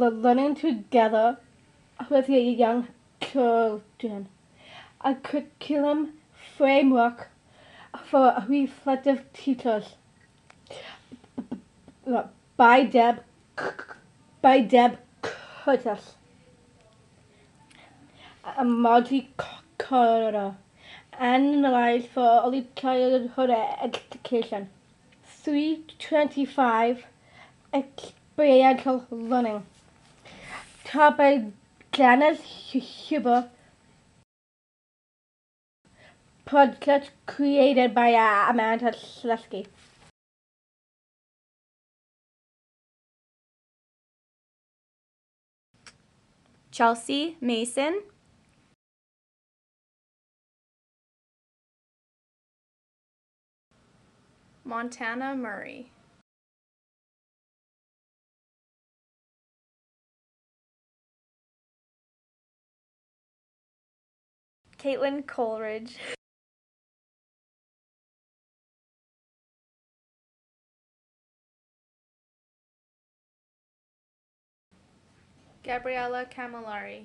learning together with your young children, a curriculum framework for reflective teachers by Deb Curtis, a multicultural analyze for early childhood education. 325 experiential learning, taught by Janis Huber, project created by Amanda Saleski. Chelsea Mason, Montana Murray, Katelyn Coleridge, Gabriela Camalari,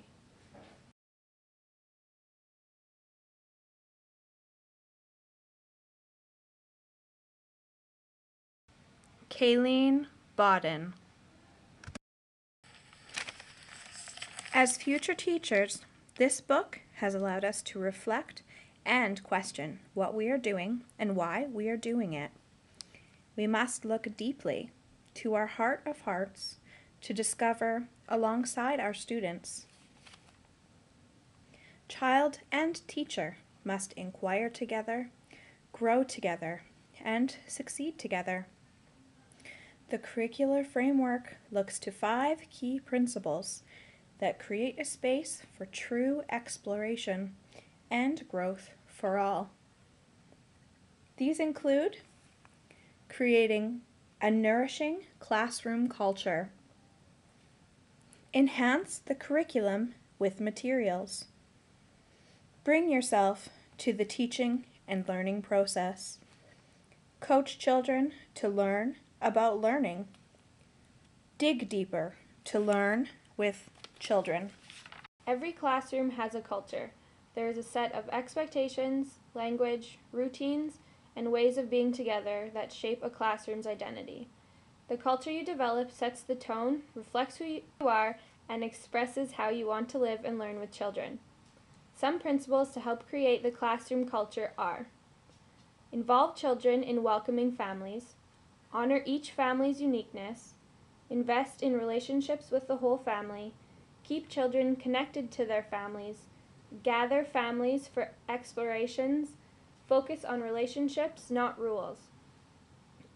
Kaylene Bawdey. As future teachers, this book has allowed us to reflect and question what we are doing and why we are doing it. We must look deeply to our heart of hearts to discover, alongside our students, child and teacher must inquire together, grow together, and succeed together. The curricular framework looks to 5 key principles that create a space for true exploration and growth for all. These include creating a nourishing classroom culture, enhance the curriculum with materials, bring yourself to the teaching and learning process, coach children to learn about learning, dig deeper to learn with children. Every classroom has a culture. There is a set of expectations, language, routines, and ways of being together that shape a classroom's identity. The culture you develop sets the tone, reflects who you are, and expresses how you want to live and learn with children. Some principles to help create the classroom culture are: involve children in welcoming families, honor each family's uniqueness, invest in relationships with the whole family, keep children connected to their families, gather families for explorations, focus on relationships, not rules,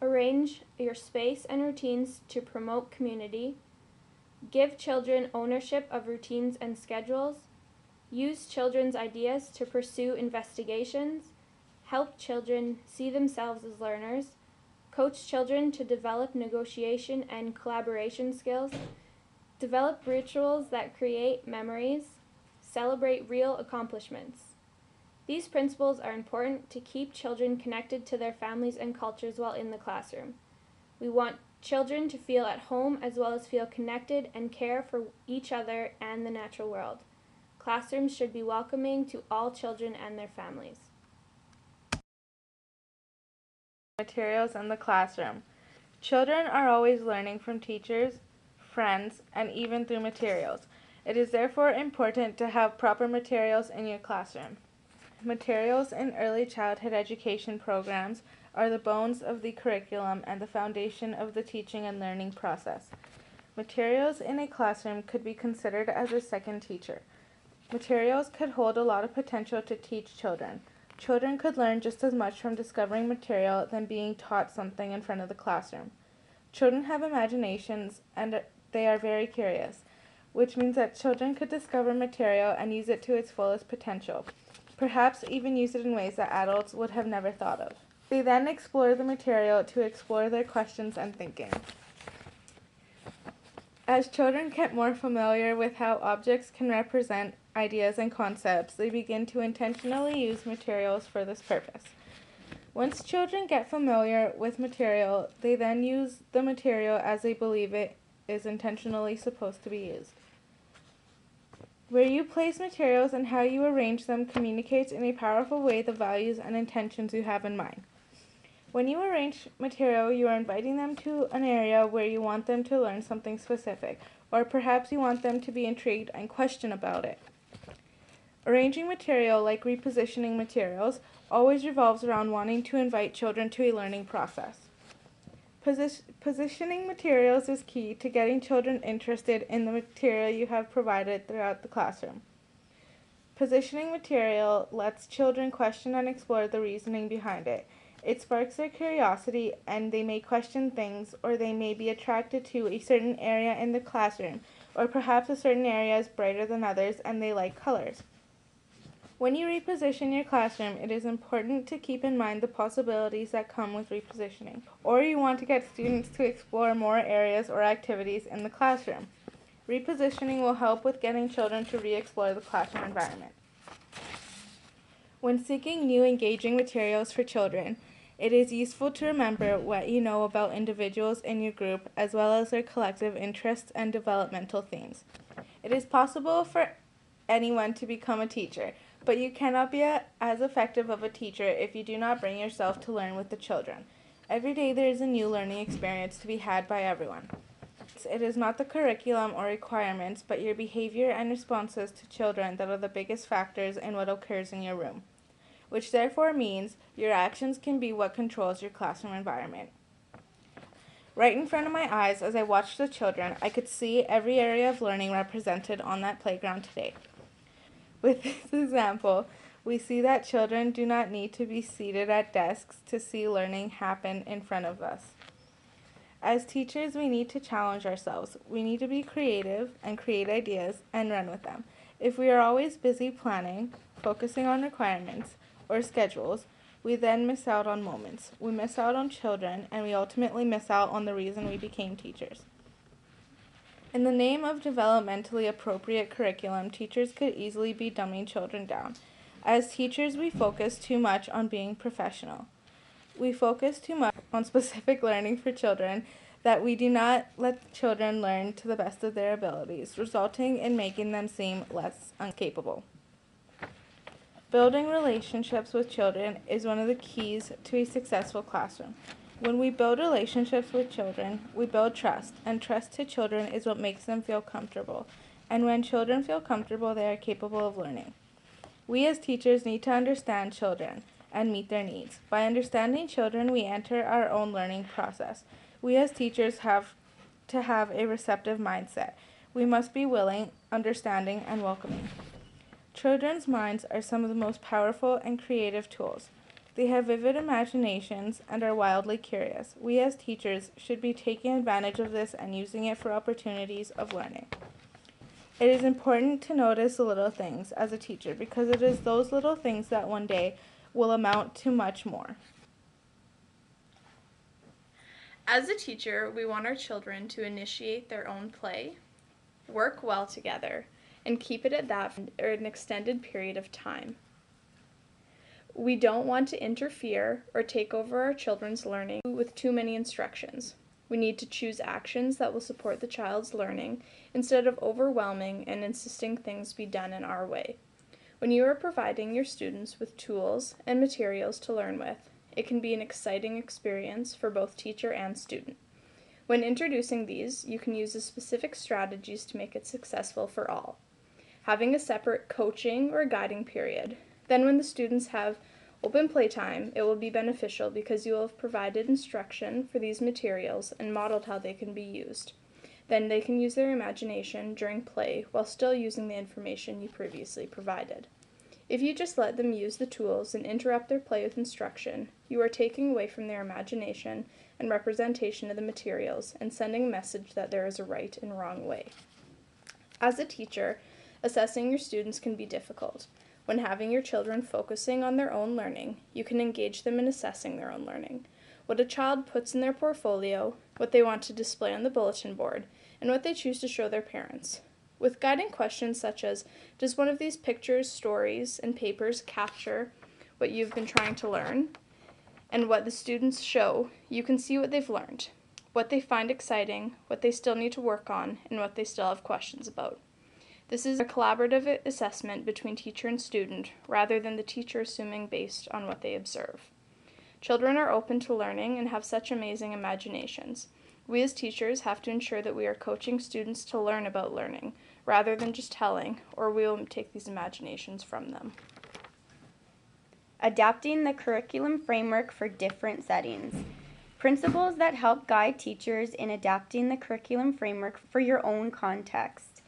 arrange your space and routines to promote community, give children ownership of routines and schedules, use children's ideas to pursue investigations, help children see themselves as learners, coach children to develop negotiation and collaboration skills, develop rituals that create memories, celebrate real accomplishments. These principles are important to keep children connected to their families and cultures while in the classroom. We want children to feel at home as well as feel connected and care for each other and the natural world. Classrooms should be welcoming to all children and their families. Materials in the classroom. Children are always learning from teachers, friends, and even through materials. It is therefore important to have proper materials in your classroom. Materials in early childhood education programs are the bones of the curriculum and the foundation of the teaching and learning process. Materials in a classroom could be considered as a second teacher. Materials could hold a lot of potential to teach children. Children could learn just as much from discovering material than being taught something in front of the classroom. Children have imaginations and they are very curious, which means that children could discover material and use it to its fullest potential, perhaps even use it in ways that adults would have never thought of. They then explore the material to explore their questions and thinking. As children get more familiar with how objects can represent ideas and concepts, they begin to intentionally use materials for this purpose. Once children get familiar with material, they then use the material as they believe it is intentionally supposed to be used. Where you place materials and how you arrange them communicates in a powerful way the values and intentions you have in mind. When you arrange material, you are inviting them to an area where you want them to learn something specific, or perhaps you want them to be intrigued and question about it. Arranging material, like repositioning materials, always revolves around wanting to invite children to a learning process. Positioning materials is key to getting children interested in the material you have provided throughout the classroom. Positioning material lets children question and explore the reasoning behind it. It sparks their curiosity, and they may question things, or they may be attracted to a certain area in the classroom, or perhaps a certain area is brighter than others and they like colors. When you reposition your classroom, it is important to keep in mind the possibilities that come with repositioning, or you want to get students to explore more areas or activities in the classroom. Repositioning will help with getting children to re-explore the classroom environment. When seeking new engaging materials for children, it is useful to remember what you know about individuals in your group as well as their collective interests and developmental themes. It is possible for anyone to become a teacher, but you cannot be as effective of a teacher if you do not bring yourself to learn with the children. Every day there is a new learning experience to be had by everyone. It is not the curriculum or requirements, but your behavior and responses to children that are the biggest factors in what occurs in your room, which therefore means your actions can be what controls your classroom environment. Right in front of my eyes, as I watched the children, I could see every area of learning represented on that playground today. With this example, we see that children do not need to be seated at desks to see learning happen in front of us. As teachers, we need to challenge ourselves. We need to be creative and create ideas and run with them. If we are always busy planning, focusing on requirements or schedules, we then miss out on moments. We miss out on children, and we ultimately miss out on the reason we became teachers. In the name of developmentally appropriate curriculum, teachers could easily be dumbing children down. As teachers, we focus too much on being professional. We focus too much on specific learning for children that we do not let children learn to the best of their abilities, resulting in making them seem less incapable. Building relationships with children is one of the keys to a successful classroom. When we build relationships with children, we build trust, and trust to children is what makes them feel comfortable. And when children feel comfortable, they are capable of learning. We as teachers need to understand children and meet their needs. By understanding children, we enter our own learning process. We as teachers have to have a receptive mindset. We must be willing, understanding, and welcoming. Children's minds are some of the most powerful and creative tools. They have vivid imaginations and are wildly curious. We as teachers should be taking advantage of this and using it for opportunities of learning. It is important to notice the little things as a teacher, because it is those little things that one day will amount to much more. As a teacher, we want our children to initiate their own play, work well together, and keep it at that for an extended period of time. We don't want to interfere or take over our children's learning with too many instructions. We need to choose actions that will support the child's learning instead of overwhelming and insisting things be done in our way. When you are providing your students with tools and materials to learn with, it can be an exciting experience for both teacher and student. When introducing these, you can use the specific strategies to make it successful for all. Having a separate coaching or guiding period. Then when the students have open playtime, it will be beneficial because you will have provided instruction for these materials and modeled how they can be used. Then they can use their imagination during play while still using the information you previously provided. If you just let them use the tools and interrupt their play with instruction, you are taking away from their imagination and representation of the materials and sending a message that there is a right and wrong way. As a teacher, assessing your students can be difficult. When having your children focusing on their own learning, you can engage them in assessing their own learning. What a child puts in their portfolio, what they want to display on the bulletin board, and what they choose to show their parents. With guiding questions such as, does one of these pictures, stories, and papers capture what you've been trying to learn? And what the students show, you can see what they've learned. what they find exciting, what they still need to work on, and what they still have questions about. This is a collaborative assessment between teacher and student, rather than the teacher assuming based on what they observe. Children are open to learning and have such amazing imaginations. We as teachers have to ensure that we are coaching students to learn about learning, rather than just telling, or we will take these imaginations from them. Adapting the curriculum framework for different settings. Principles that help guide teachers in adapting the curriculum framework for your own context.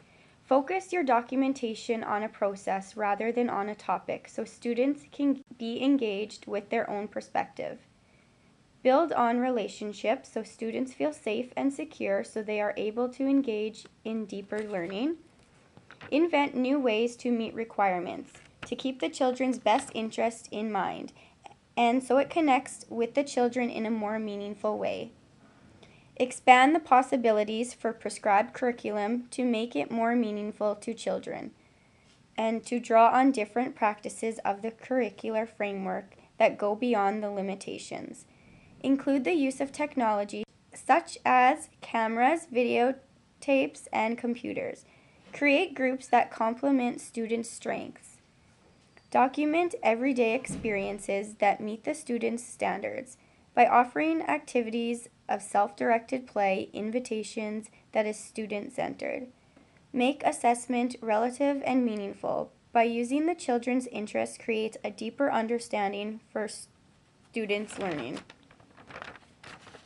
Focus your documentation on a process rather than on a topic so students can be engaged with their own perspective. Build on relationships so students feel safe and secure so they are able to engage in deeper learning. Invent new ways to meet requirements to keep the children's best interest in mind, and so it connects with the children in a more meaningful way. Expand the possibilities for prescribed curriculum to make it more meaningful to children, and to draw on different practices of the curricular framework that go beyond the limitations. Include the use of technology such as cameras, videotapes, and computers. Create groups that complement students' strengths. Document everyday experiences that meet the students' standards by offering activities of self-directed play, invitations that is student-centered. Make assessment relative and meaningful. By using the children's interests creates a deeper understanding for students' learning.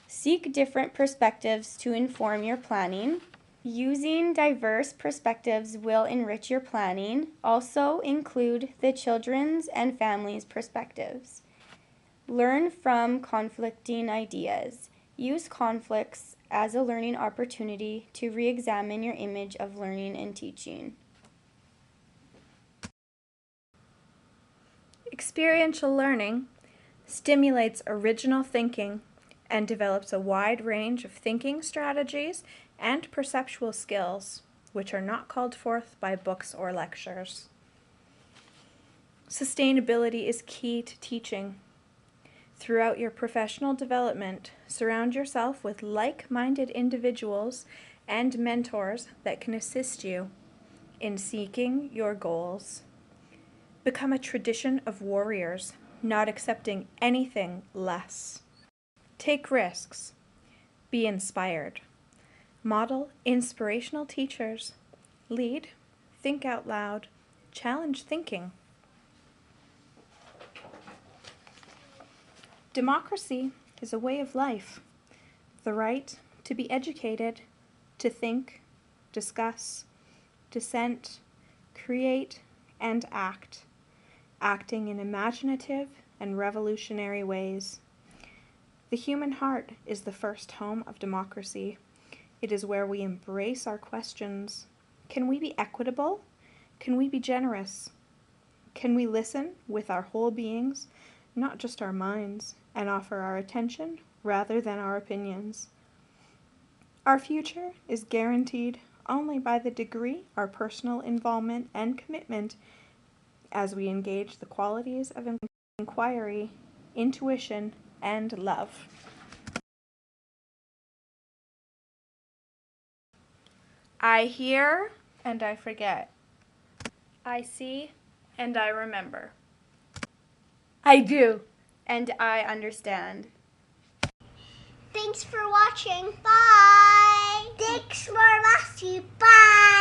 Seek different perspectives to inform your planning. Using diverse perspectives will enrich your planning. Also include the children's and families' perspectives. Learn from conflicting ideas. Use conflicts as a learning opportunity to re-examine your image of learning and teaching. Experiential learning stimulates original thinking and develops a wide range of thinking strategies and perceptual skills, which are not called forth by books or lectures. Sustainability is key to teaching. Throughout your professional development, surround yourself with like-minded individuals and mentors that can assist you in seeking your goals. Become a tradition of warriors, not accepting anything less. Take risks. Be inspired. Model inspirational teachers. Lead. Think out loud. Challenge thinking. Democracy is a way of life. The right to be educated, to think, discuss, dissent, create, and act, acting in imaginative and revolutionary ways. The human heart is the first home of democracy. It is where we embrace our questions. Can we be equitable? Can we be generous? Can we listen with our whole beings, not just our minds, and offer our attention rather than our opinions? Our future is guaranteed only by the degree our personal involvement and commitment as we engage the qualities of inquiry, intuition, and love. I hear And I forget. I see and I remember. I do. And I understand. Thanks for watching. Bye. Thanks for watching. Bye.